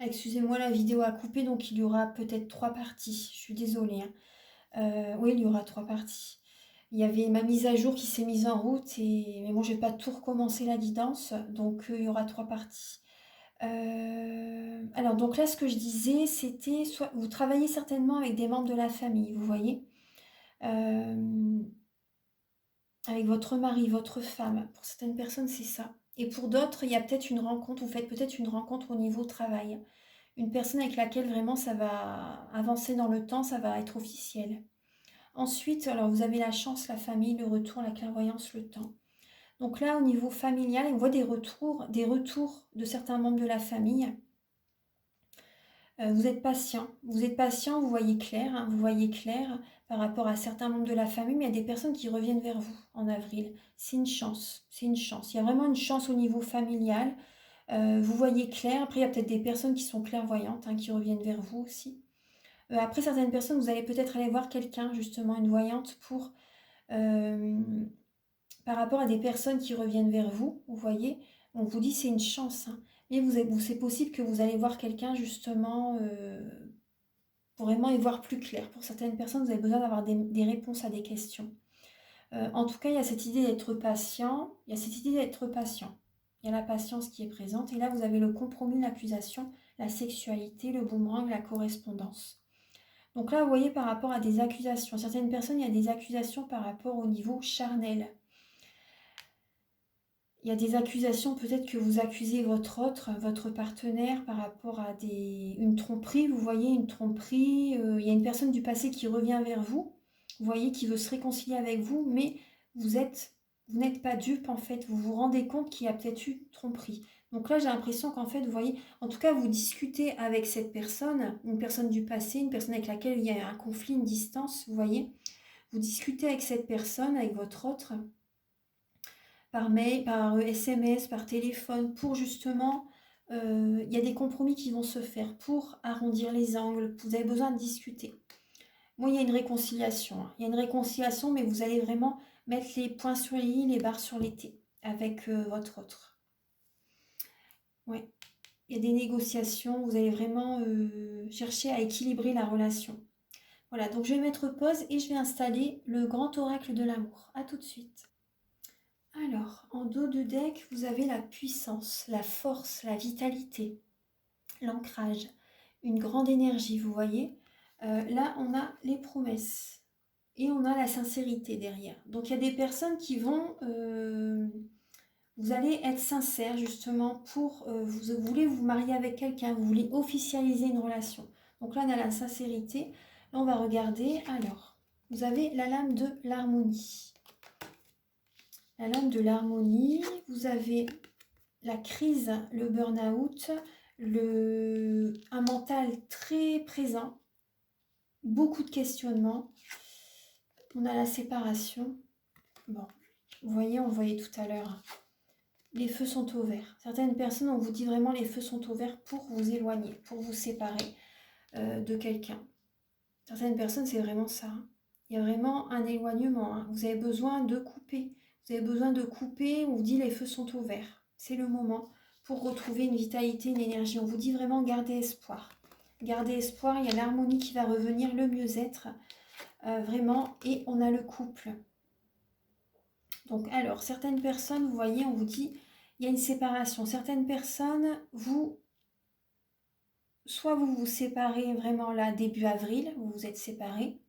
Excusez-moi, la vidéo a coupé, donc il y aura peut-être 3 parties. Je suis désolée, hein. Oui, il y aura 3 parties. Il y avait ma mise à jour qui s'est mise en route mais bon, je vais pas tout recommencer la guidance, donc il y aura 3 parties. Alors donc là, ce que je disais, c'était soit vous travaillez certainement avec des membres de la famille, vous voyez? Hem, avec votre mari, votre femme. Pour certaines personnes, c'est ça. Et pour d'autres, il y a peut-être une rencontre, vous faites peut-être une rencontre au niveau travail. Une personne avec laquelle vraiment ça va avancer dans le temps, ça va être officiel. Ensuite, alors vous avez la chance, la famille, le retour, la clairvoyance, le temps. Donc là, au niveau familial, on voit des retours de certains membres de la famille. Vous êtes patient, vous voyez clair, hein, vous voyez clair par rapport à certains membres de la famille, mais il y a des personnes qui reviennent vers vous en avril. C'est une chance, c'est une chance. Il y a vraiment une chance au niveau familial. Vous voyez clair. Après, il y a peut-être des personnes qui sont clairvoyantes, hein, qui reviennent vers vous aussi. Après, certaines personnes, vous allez peut-être aller voir quelqu'un, justement, une voyante, euh, par rapport à des personnes qui reviennent vers vous, vous voyez. On vous dit c'est une chance, hein. Mais c'est possible que vous allez voir quelqu'un, justement, pour vraiment y voir plus clair. Pour certaines personnes, vous avez besoin d'avoir des réponses à des questions. En tout cas, il y a cette idée d'être patient. Il y a cette idée d'être patient. Il y a la patience qui est présente. Et là, vous avez le compromis, l'accusation, la sexualité, le boomerang, la correspondance. Donc là, vous voyez par rapport à des accusations. Certaines personnes, il y a des accusations par rapport au niveau charnel. Il y a des accusations, peut-être que vous accusez votre partenaire par rapport à une tromperie. Vous voyez une tromperie. Il y a une personne du passé qui revient vers vous. Vous voyez, qui veut se réconcilier avec vous, mais vous n'êtes pas dupe en fait. Vous vous rendez compte qu'il y a peut-être eu une tromperie. Donc là, j'ai l'impression qu'en fait, vous voyez, en tout cas, vous discutez avec cette personne, une personne du passé, une personne avec laquelle il y a un conflit, une distance, vous voyez. Vous discutez avec cette personne, avec votre autre, par mail, par SMS, par téléphone, pour justement, il y a des compromis qui vont se faire pour arrondir les angles. Vous avez besoin de discuter. Moi, il y a une réconciliation, hein. Il y a une réconciliation, mais vous allez vraiment mettre les points sur les i, les barres sur les t, avec votre autre. Ouais. Il y a des négociations, vous allez vraiment chercher à équilibrer la relation. Voilà, donc je vais mettre pause et je vais installer le grand oracle de l'amour. À tout de suite. Alors, en dos de deck, vous avez la puissance, la force, la vitalité, l'ancrage, une grande énergie, vous voyez. Là, on a les promesses et on a la sincérité derrière. Donc, il y a des personnes qui vont... vous allez être sincère justement pour... vous voulez vous marier avec quelqu'un, vous voulez officialiser une relation. Donc là, on a la sincérité. Là, on va regarder. Alors, vous avez la lame de l'harmonie. La lame de l'harmonie, vous avez la crise, le burn-out, un mental très présent, beaucoup de questionnements. On a la séparation. Bon, vous voyez, on voyait tout à l'heure, les feux sont au vert. Certaines personnes, on vous dit vraiment les feux sont au vert pour vous éloigner, pour vous séparer de quelqu'un. Certaines personnes, c'est vraiment ça, hein. Il y a vraiment un éloignement, hein. Vous avez besoin de couper. Vous avez besoin de couper, on vous dit les feux sont au vert. C'est le moment pour retrouver une vitalité, une énergie. On vous dit vraiment gardez espoir. Gardez espoir, il y a l'harmonie qui va revenir, le mieux-être, vraiment. Et on a le couple. Donc alors, certaines personnes, vous voyez, on vous dit, il y a une séparation. Certaines personnes, soit vous vous séparez vraiment là, début avril, vous vous êtes séparés.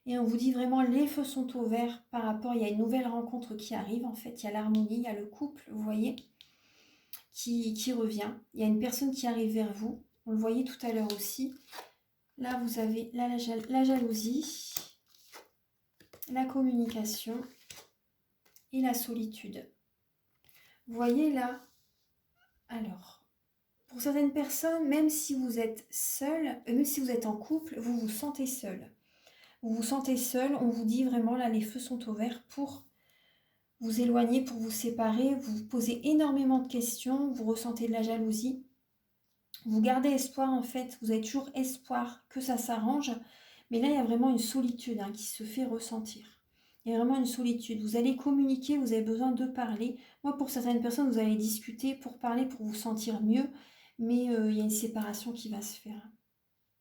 Et on vous dit vraiment, les feux sont au vert par rapport, il y a une nouvelle rencontre qui arrive, en fait, il y a l'harmonie, il y a le couple, vous voyez, qui revient. Il y a une personne qui arrive vers vous, on le voyait tout à l'heure aussi. Là, vous avez la jalousie, la communication et la solitude. Vous voyez là, alors, pour certaines personnes, même si vous êtes seul, même si vous êtes en couple, vous vous sentez seul. Vous vous sentez seul, on vous dit vraiment là, les feux sont au vert pour vous éloigner, pour vous séparer, vous vous posez énormément de questions, vous ressentez de la jalousie, vous gardez espoir en fait, vous avez toujours espoir que ça s'arrange, mais là il y a vraiment une solitude, hein, qui se fait ressentir. Il y a vraiment une solitude, vous allez communiquer, vous avez besoin de parler. Moi pour certaines personnes, vous allez discuter pour parler, pour vous sentir mieux, mais il y a une séparation qui va se faire.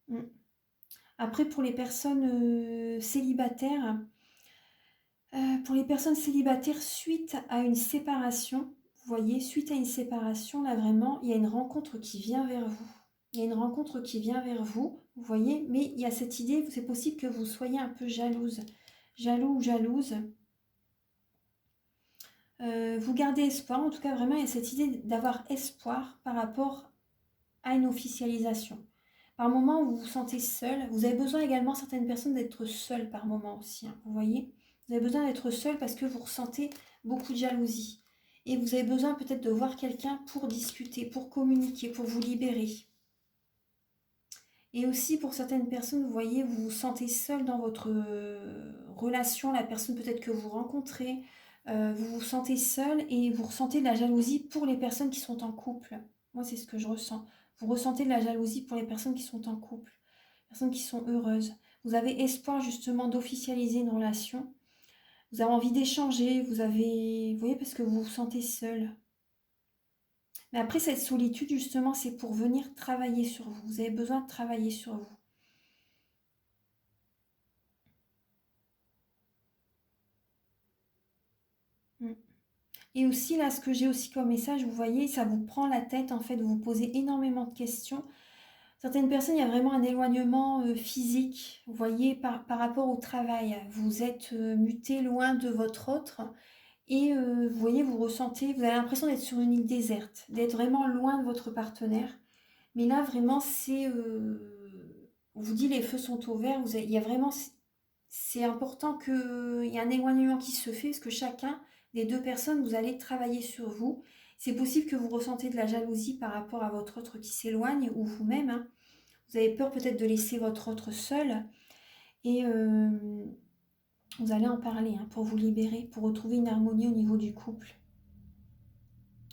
Mm. Après, pour les personnes célibataires, suite à une séparation, vous voyez, suite à une séparation, là vraiment, il y a une rencontre qui vient vers vous. Il y a une rencontre qui vient vers vous, vous voyez, mais il y a cette idée, c'est possible que vous soyez un peu jalouse, jaloux ou jalouse. Vous gardez espoir, en tout cas vraiment, il y a cette idée d'avoir espoir par rapport à une officialisation. Par moment, vous vous sentez seul. Vous avez besoin également, certaines personnes, d'être seul par moment aussi, hein, vous voyez. Vous avez besoin d'être seul parce que vous ressentez beaucoup de jalousie. Et vous avez besoin peut-être de voir quelqu'un pour discuter, pour communiquer, pour vous libérer. Et aussi pour certaines personnes, vous voyez, vous vous sentez seul dans votre relation, la personne peut-être que vous rencontrez, vous vous sentez seul et vous ressentez de la jalousie pour les personnes qui sont en couple. Moi, c'est ce que je ressens. Vous ressentez de la jalousie pour les personnes qui sont en couple, personnes qui sont heureuses. Vous avez espoir justement d'officialiser une relation. Vous avez envie d'échanger, vous voyez, parce que vous vous sentez seul. Mais après, cette solitude, justement, c'est pour venir travailler sur vous. Vous avez besoin de travailler sur vous. Mm. Et aussi, là, ce que j'ai aussi comme message, vous voyez, ça vous prend la tête, en fait, vous vous posez énormément de questions. Certaines personnes, il y a vraiment un éloignement physique, vous voyez, par rapport au travail. Vous êtes muté loin de votre autre et vous voyez, vous ressentez, vous avez l'impression d'être sur une île déserte, d'être vraiment loin de votre partenaire. Mais là, vraiment, on vous dit, les feux sont au vert, il y a vraiment, c'est important qu'il y ait un éloignement qui se fait, parce que chacun des deux personnes, vous allez travailler sur vous. C'est possible que vous ressentez de la jalousie par rapport à votre autre qui s'éloigne, ou vous-même, hein. Vous avez peur peut-être de laisser votre autre seul, et vous allez en parler, hein, pour vous libérer, pour retrouver une harmonie au niveau du couple.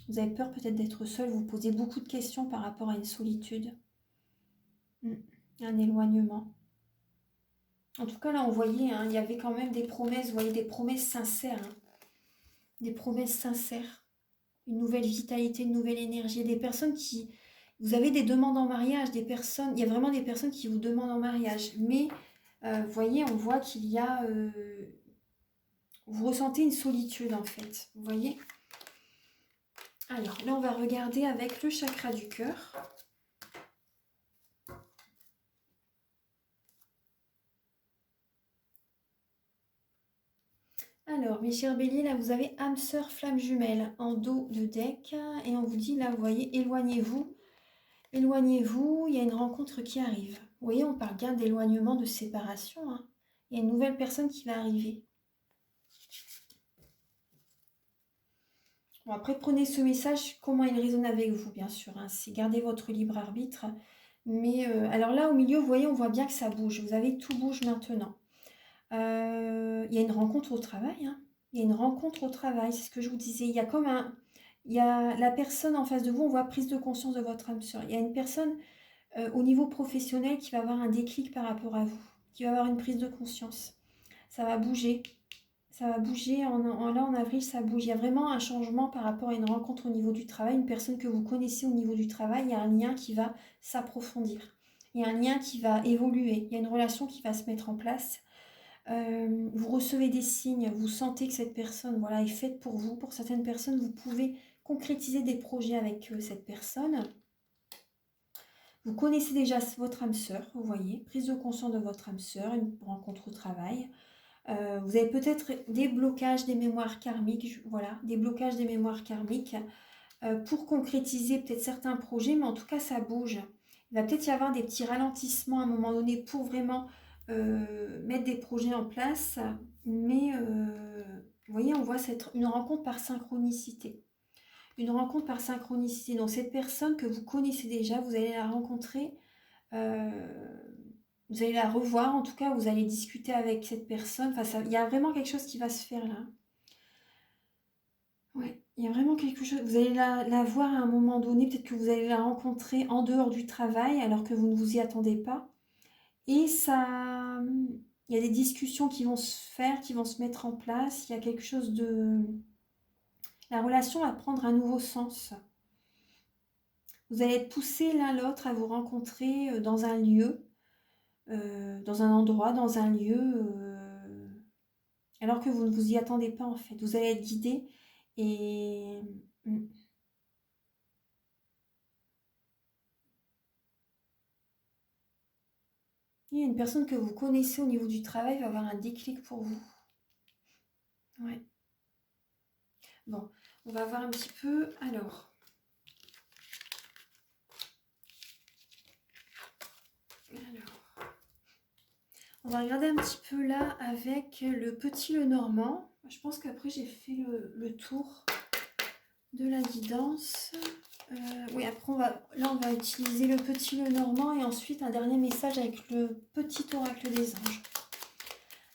Vous avez peur peut-être d'être seul, vous posez beaucoup de questions par rapport à une solitude, un éloignement. En tout cas, là, on voyait, hein, il y avait quand même des promesses, vous voyez, des promesses sincères, hein, des promesses sincères, une nouvelle vitalité, une nouvelle énergie, des personnes qui... Vous avez des demandes en mariage, des personnes, il y a vraiment des personnes qui vous demandent en mariage, mais vous voyez, on voit qu'il y a... vous ressentez une solitude, en fait, vous voyez. Alors, là, on va regarder avec le chakra du cœur. Alors, mes chers béliers, là, vous avez âme sœur, flamme jumelle en dos de deck. Et on vous dit, là, vous voyez, éloignez-vous. Éloignez-vous, il y a une rencontre qui arrive. Vous voyez, on parle bien d'éloignement, de séparation, hein. Il y a une nouvelle personne qui va arriver. Bon, après, prenez ce message, comment il résonne avec vous, bien sûr, hein. C'est gardez votre libre arbitre. Mais alors là, au milieu, vous voyez, on voit bien que ça bouge. Vous avez tout bouge maintenant. Il y a une rencontre au travail, hein. Il y a une rencontre au travail, c'est ce que je vous disais. Il y a comme un... Il y a la personne en face de vous, on voit prise de conscience de votre âme sœur. Il y a une personne au niveau professionnel qui va avoir un déclic par rapport à vous, qui va avoir une prise de conscience. Ça va bouger. Ça va bouger. Là, en avril, ça bouge. Il y a vraiment un changement par rapport à une rencontre au niveau du travail. Une personne que vous connaissez au niveau du travail, il y a un lien qui va s'approfondir. Il y a un lien qui va évoluer. Il y a une relation qui va se mettre en place. Vous recevez des signes, vous sentez que cette personne, voilà, est faite pour vous. Pour certaines personnes, vous pouvez concrétiser des projets avec cette personne. Vous connaissez déjà votre âme sœur, vous voyez, prise de conscience de votre âme sœur, une rencontre au travail. Vous avez peut-être des blocages des mémoires karmiques, voilà, des blocages des mémoires karmiques pour concrétiser peut-être certains projets, mais en tout cas, ça bouge. Il va peut-être y avoir des petits ralentissements à un moment donné pour vraiment mettre des projets en place, mais vous voyez, on voit une rencontre par synchronicité. Une rencontre par synchronicité. Donc cette personne que vous connaissez déjà, vous allez la rencontrer, vous allez la revoir, en tout cas vous allez discuter avec cette personne. Enfin, il y a vraiment quelque chose qui va se faire là. Ouais, il y a vraiment quelque chose. Vous allez la voir à un moment donné, peut-être que vous allez la rencontrer en dehors du travail alors que vous ne vous y attendez pas. Et ça, il y a des discussions qui vont se faire, qui vont se mettre en place. Il y a quelque chose de... La relation va prendre un nouveau sens. Vous allez être poussés l'un l'autre à vous rencontrer dans un lieu, dans un endroit, dans un lieu, alors que vous ne vous y attendez pas en fait. Vous allez être guidés et il y a une personne que vous connaissez au niveau du travail va avoir un déclic pour vous. Ouais. Bon, on va voir un petit peu. Alors. On va regarder un petit peu là avec le petit Lenormand. Je pense qu'après j'ai fait le tour de la guidance. Oui, après on va utiliser le petit Lenormand et ensuite un dernier message avec le petit oracle des anges.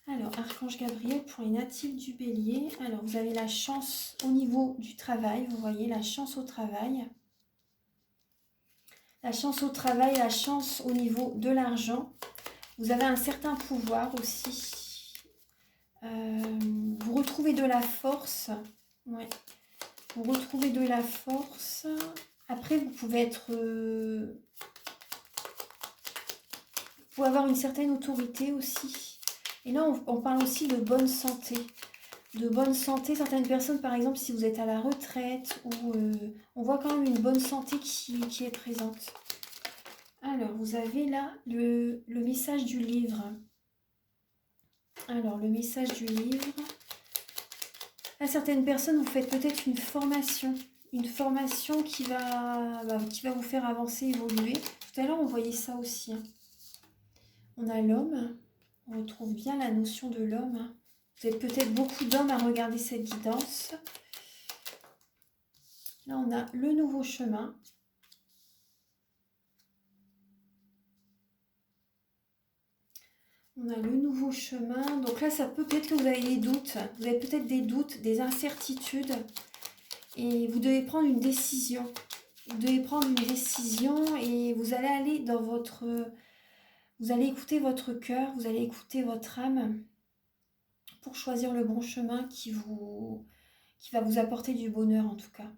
Alors, Archange Gabriel pour les natifs du Bélier. Alors, vous avez la chance au niveau du travail. Vous voyez, la chance au travail. La chance au travail, la chance au niveau de l'argent. Vous avez un certain pouvoir aussi. Vous retrouvez de la force. Ouais. Vous retrouvez de la force. Après, vous pouvez être... vous pouvez avoir une certaine autorité aussi. Et là, on parle aussi de bonne santé. De bonne santé. Certaines personnes, par exemple, si vous êtes à la retraite, ou on voit quand même une bonne santé qui est présente. Alors, vous avez là le message du livre. Alors, le message du livre. À certaines personnes, vous faites peut-être une formation qui va vous faire avancer, évoluer. Tout à l'heure, on voyait ça aussi. Hein. On a l'homme. On retrouve bien la notion de l'homme. Hein. Vous avez peut-être beaucoup d'hommes à regarder cette guidance. Là, on a le nouveau chemin. On a le nouveau chemin. Donc là, ça peut peut-être que vous avez des doutes. Vous avez peut-être des doutes, des incertitudes. Et vous devez prendre une décision. Vous devez prendre une décision et vous allez aller dans votre... Vous allez écouter votre cœur, vous allez écouter votre âme pour choisir le bon chemin qui va vous apporter du bonheur en tout cas.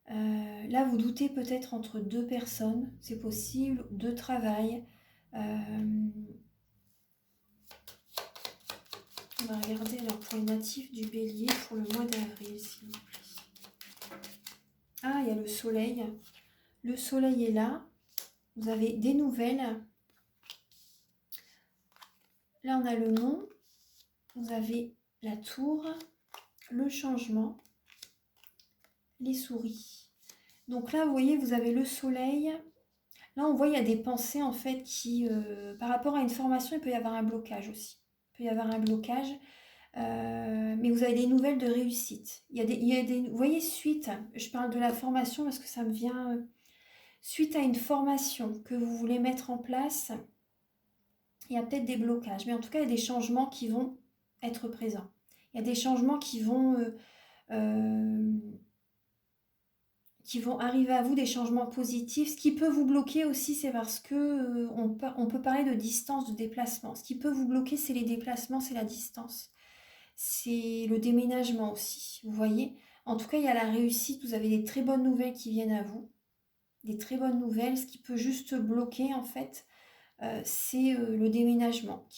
Là, vous doutez peut-être entre deux personnes, c'est possible, deux travails. On va regarder alors pour les natifs du Bélier pour le mois d'avril, s'il vous plaît. Ah, il y a le soleil. Le soleil est là. Vous avez des nouvelles. Là, on a le mont. Vous avez la tour, le changement, les souris. Donc là, vous voyez, vous avez le soleil. Là, on voit, il y a des pensées, en fait, qui, par rapport à une formation, il peut y avoir un blocage aussi. Il peut y avoir un blocage. Mais vous avez des nouvelles de réussite. Vous voyez, suite, je parle de la formation parce que ça me vient... suite à une formation que vous voulez mettre en place, il y a peut-être des blocages. Mais en tout cas, il y a des changements qui vont être présents. Il y a des changements qui vont arriver à vous, des changements positifs. Ce qui peut vous bloquer aussi, c'est parce que on peut parler de distance, de déplacement. Ce qui peut vous bloquer, c'est les déplacements, c'est la distance. C'est le déménagement aussi, vous voyez. En tout cas, il y a la réussite. Vous avez des très bonnes nouvelles qui viennent à vous. Des très bonnes nouvelles. Ce qui peut juste bloquer, en fait, c'est le déménagement.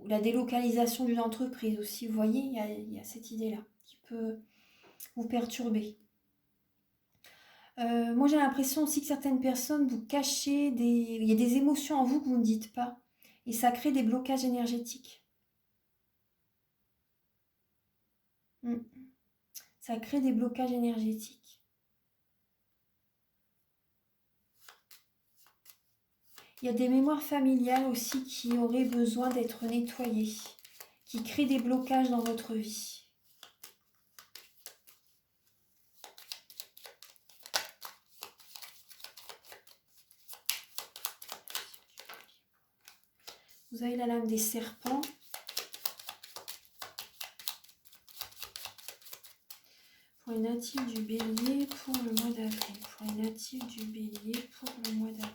La délocalisation d'une entreprise aussi, vous voyez. Il y a cette idée-là qui peut vous perturber. Moi, j'ai l'impression aussi que certaines personnes vous cachez il y a des émotions en vous que vous ne dites pas. Et ça crée des blocages énergétiques. Ça crée des blocages énergétiques. Il y a des mémoires familiales aussi qui auraient besoin d'être nettoyées, qui créent des blocages dans votre vie. Vous avez la lame des serpents. Pour les natifs du Bélier pour le mois d'avril. Pour les natifs du Bélier pour le mois d'avril.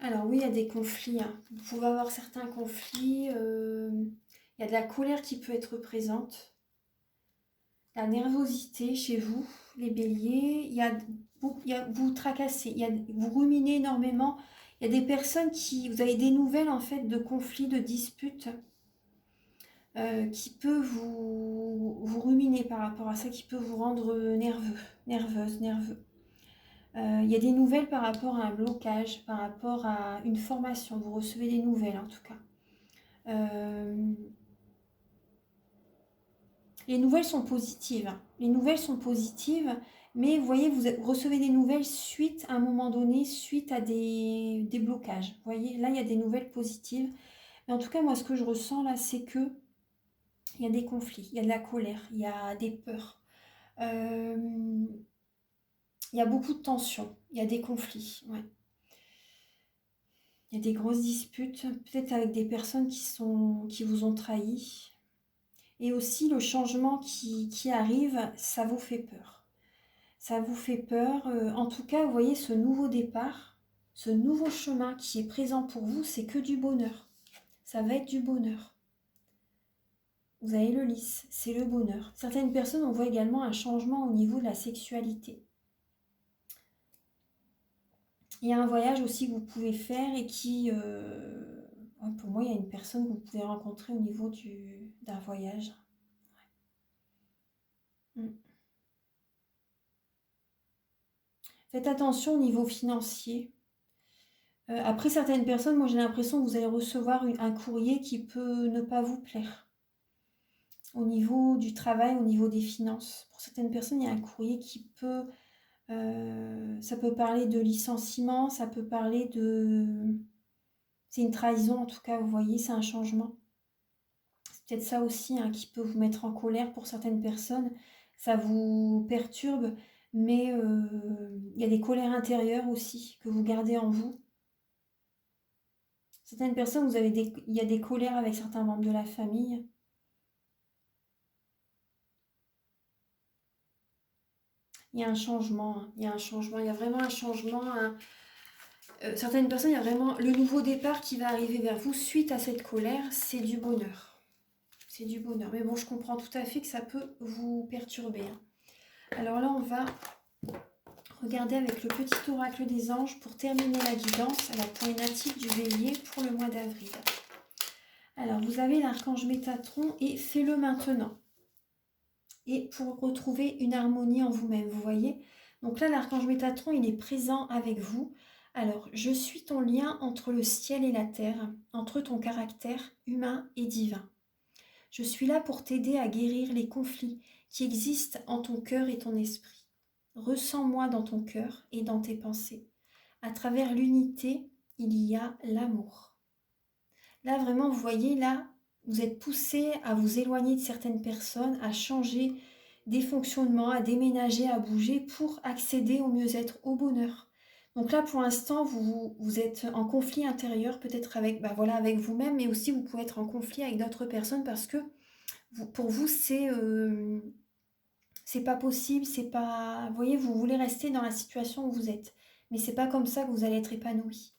Alors oui, il y a des conflits, hein. Vous pouvez avoir certains conflits. Il y a de la colère qui peut être présente, la nervosité chez vous, les béliers. Vous tracassez, vous ruminez énormément. Il y a des personnes vous avez des nouvelles en fait de conflits, de disputes qui peut vous ruminer par rapport à ça, qui peut vous rendre nerveux, nerveuse, nerveux. Il y a des nouvelles par rapport à un blocage, par rapport à une formation. Vous recevez des nouvelles en tout cas. Les nouvelles sont positives. Les nouvelles sont positives, mais vous voyez, vous recevez des nouvelles suite à un moment donné, suite à des blocages. Vous voyez, là, il y a des nouvelles positives. Mais en tout cas, moi, ce que je ressens là, c'est que il y a des conflits, il y a de la colère, il y a des peurs. Il y a beaucoup de tensions, il y a des conflits. Ouais. Il y a des grosses disputes, peut-être avec des personnes qui vous ont trahi. Et aussi, le changement qui arrive, ça vous fait peur. Ça vous fait peur. En tout cas, vous voyez, ce nouveau départ, ce nouveau chemin qui est présent pour vous, c'est que du bonheur. Ça va être du bonheur. Vous avez le lys, c'est le bonheur. Certaines personnes, on voit également un changement au niveau de la sexualité. Il y a un voyage aussi que vous pouvez faire et pour moi, il y a une personne que vous pouvez rencontrer au niveau d'un voyage. Ouais. Faites attention au niveau financier. Après, certaines personnes, moi j'ai l'impression que vous allez recevoir un courrier qui peut ne pas vous plaire. Au niveau du travail, au niveau des finances. Pour certaines personnes, il y a un courrier qui peut... ça peut parler de licenciement, ça peut parler de... C'est une trahison en tout cas, vous voyez, c'est un changement. C'est peut-être ça aussi hein, qui peut vous mettre en colère pour certaines personnes. Ça vous perturbe, mais il y a des colères intérieures aussi que vous gardez en vous. Certaines personnes, il y a des colères avec certains membres de la famille. Il y a un changement, hein. Il y a un changement, il y a vraiment un changement. Certaines personnes, il y a vraiment le nouveau départ qui va arriver vers vous suite à cette colère, c'est du bonheur. C'est du bonheur. Mais bon, je comprends tout à fait que ça peut vous perturber, hein. Alors là, on va regarder avec le petit oracle des anges pour terminer la guidance à la poignée native du bélier pour le mois d'avril. Alors, vous avez l'archange Métatron et fais-le maintenant. Et pour retrouver une harmonie en vous-même, vous voyez. Donc là, l'archange Métatron, il est présent avec vous. Alors, je suis ton lien entre le ciel et la terre, entre ton caractère humain et divin. Je suis là pour t'aider à guérir les conflits qui existent en ton cœur et ton esprit. Ressens-moi dans ton cœur et dans tes pensées. À travers l'unité, il y a l'amour. Là, vraiment, vous voyez, là, vous êtes poussé à vous éloigner de certaines personnes, à changer des fonctionnements, à déménager, à bouger pour accéder au mieux-être, au bonheur. Donc là, pour l'instant, vous êtes en conflit intérieur, peut-être avec vous-même, mais aussi vous pouvez être en conflit avec d'autres personnes parce que pour vous, c'est pas possible, c'est pas... Vous voyez, vous voulez rester dans la situation où vous êtes, mais c'est pas comme ça que vous allez être épanoui.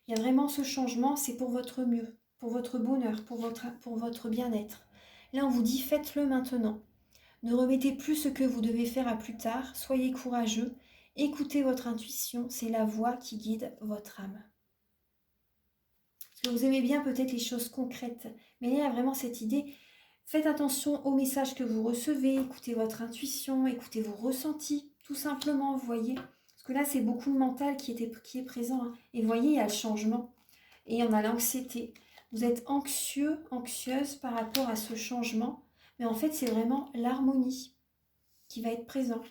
Il y a vraiment ce changement, c'est pour votre mieux, pour votre bonheur, pour votre bien-être. Là, on vous dit, faites-le maintenant. Ne remettez plus ce que vous devez faire à plus tard, soyez courageux, écoutez votre intuition, c'est la voix qui guide votre âme. Parce que vous aimez bien peut-être les choses concrètes, mais il y a vraiment cette idée, faites attention aux messages que vous recevez, écoutez votre intuition, écoutez vos ressentis, tout simplement, vous voyez. Parce que là, c'est beaucoup de mental qui est présent. Hein. Et vous voyez, il y a le changement. Et on a l'anxiété. Vous êtes anxieux, anxieuse par rapport à ce changement. Mais en fait, c'est vraiment l'harmonie qui va être présente.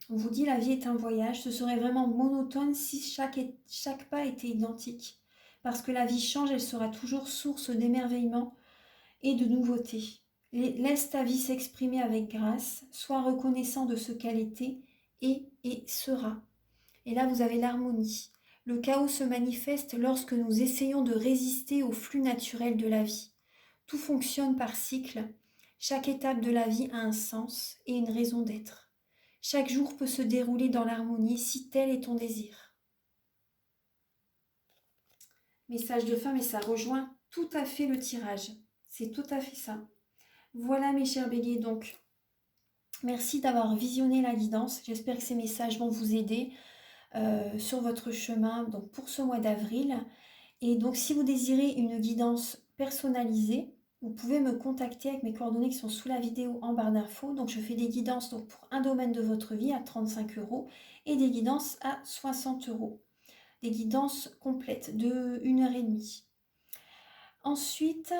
On vous dit, la vie est un voyage. Ce serait vraiment monotone si chaque pas était identique. Parce que la vie change, elle sera toujours source d'émerveillement et de nouveauté. Laisse ta vie s'exprimer avec grâce. Sois reconnaissant de ce qu'elle était et sera. Et là, vous avez l'harmonie. Le chaos se manifeste lorsque nous essayons de résister au flux naturel de la vie. Tout fonctionne par cycle. Chaque étape de la vie a un sens et une raison d'être. Chaque jour peut se dérouler dans l'harmonie si tel est ton désir. Message de fin, mais ça rejoint tout à fait le tirage. C'est tout à fait ça. Voilà mes chers béliers, donc merci d'avoir visionné la guidance. J'espère que ces messages vont vous aider sur votre chemin donc pour ce mois d'avril. Et donc si vous désirez une guidance personnalisée, vous pouvez me contacter avec mes coordonnées qui sont sous la vidéo en barre d'infos. Donc je fais des guidances donc, pour un domaine de votre vie à 35 € et des guidances à 60 €. Des guidances complètes de 1h30. Ensuite,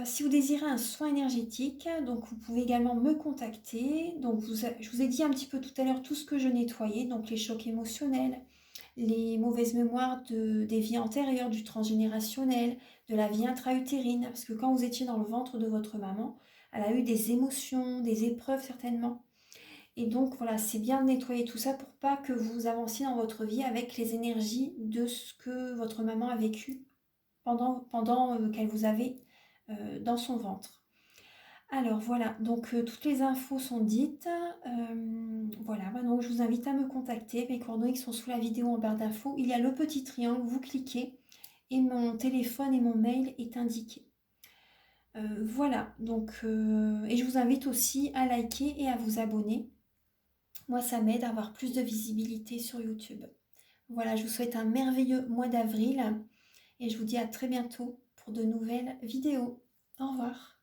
si vous désirez un soin énergétique, donc vous pouvez également me contacter. Donc je vous ai dit un petit peu tout à l'heure tout ce que je nettoyais, donc les chocs émotionnels, les mauvaises mémoires des vies antérieures, du transgénérationnel, de la vie intra-utérine, parce que quand vous étiez dans le ventre de votre maman, elle a eu des émotions, des épreuves certainement. Et donc voilà, c'est bien de nettoyer tout ça pour pas que vous avanciez dans votre vie avec les énergies de ce que votre maman a vécu pendant qu'elle vous avait dans son ventre. Alors voilà, donc toutes les infos sont dites. Voilà, donc je vous invite à me contacter. Mes coordonnées qui sont sous la vidéo en barre d'infos. Il y a le petit triangle, vous cliquez et mon téléphone et mon mail est indiqué. Voilà, donc et je vous invite aussi à liker et à vous abonner. Moi, ça m'aide à avoir plus de visibilité sur YouTube. Voilà, je vous souhaite un merveilleux mois d'avril et je vous dis à très bientôt pour de nouvelles vidéos. Au revoir.